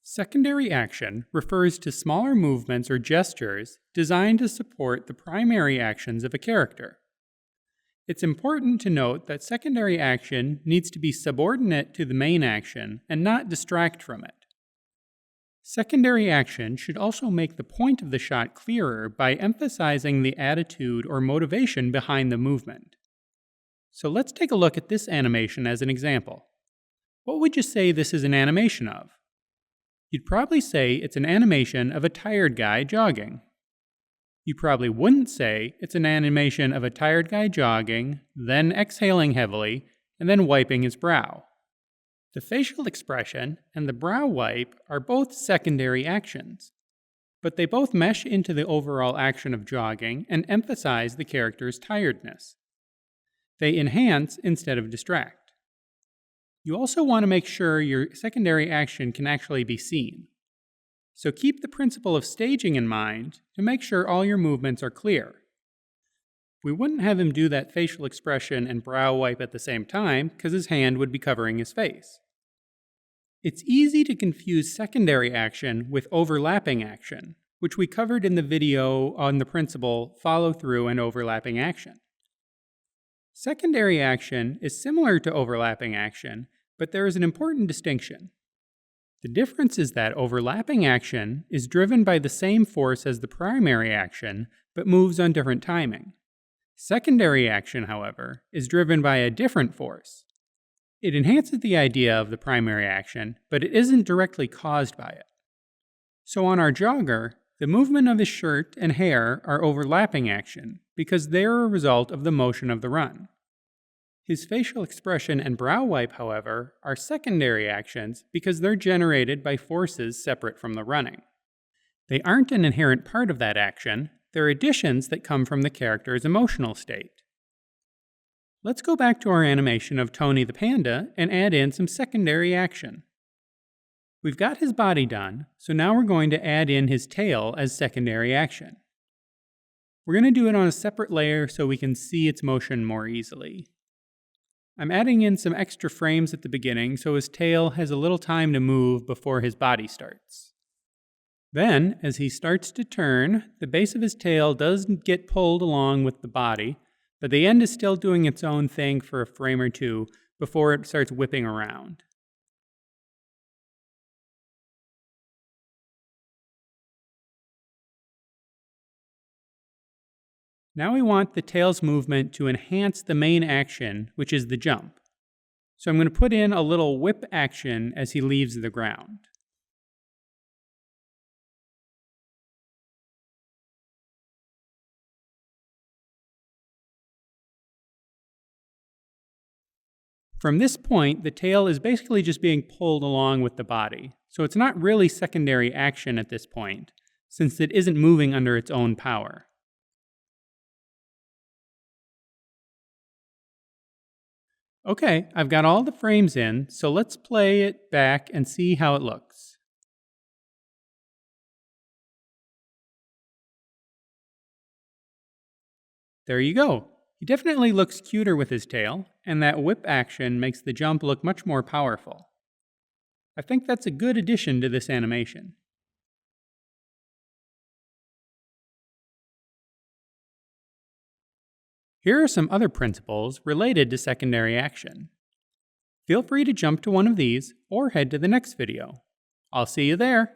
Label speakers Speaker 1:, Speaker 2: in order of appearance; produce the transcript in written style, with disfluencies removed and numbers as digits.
Speaker 1: Secondary action refers to smaller movements or gestures designed to support the primary actions of a character. It's important to note that secondary action needs to be subordinate to the main action and not distract from it. Secondary action should also make the point of the shot clearer by emphasizing the attitude or motivation behind the movement. So let's take a look at this animation as an example. What would you say this is an animation of? You'd probably say it's an animation of a tired guy jogging. You probably wouldn't say it's an animation of a tired guy jogging, then exhaling heavily, and then wiping his brow. The facial expression and the brow wipe are both secondary actions, but they both mesh into the overall action of jogging and emphasize the character's tiredness. They enhance instead of distract. You also want to make sure your secondary action can actually be seen. So keep the principle of staging in mind to make sure all your movements are clear. We wouldn't have him do that facial expression and brow wipe at the same time because his hand would be covering his face. It's easy to confuse secondary action with overlapping action, which we covered in the video on the principle follow-through and overlapping action. Secondary action is similar to overlapping action, but there is an important distinction. The difference is that overlapping action is driven by the same force as the primary action, but moves on different timing. Secondary action, however, is driven by a different force. It enhances the idea of the primary action, but it isn't directly caused by it. So on our jogger, the movement of his shirt and hair are overlapping action because they are a result of the motion of the run. His facial expression and brow wipe, however, are secondary actions because they're generated by forces separate from the running. They aren't an inherent part of that action, they're additions that come from the character's emotional state. Let's go back to our animation of Tony the Panda and add in some secondary action. We've got his body done, so now we're going to add in his tail as secondary action. We're going to do it on a separate layer so we can see its motion more easily. I'm adding in some extra frames at the beginning so his tail has a little time to move before his body starts. Then, as he starts to turn, the base of his tail does get pulled along with the body, but the end is still doing its own thing for a frame or two before it starts whipping around. Now we want the tail's movement to enhance the main action, which is the jump. So I'm going to put in a little whip action as he leaves the ground. From this point, the tail is basically just being pulled along with the body, so it's not really secondary action at this point, since it isn't moving under its own power. Okay, I've got all the frames in, so let's play it back and see how it looks. There you go. He definitely looks cuter with his tail, and that whip action makes the jump look much more powerful. I think that's a good addition to this animation. Here are some other principles related to secondary action. Feel free to jump to one of these or head to the next video. I'll see you there.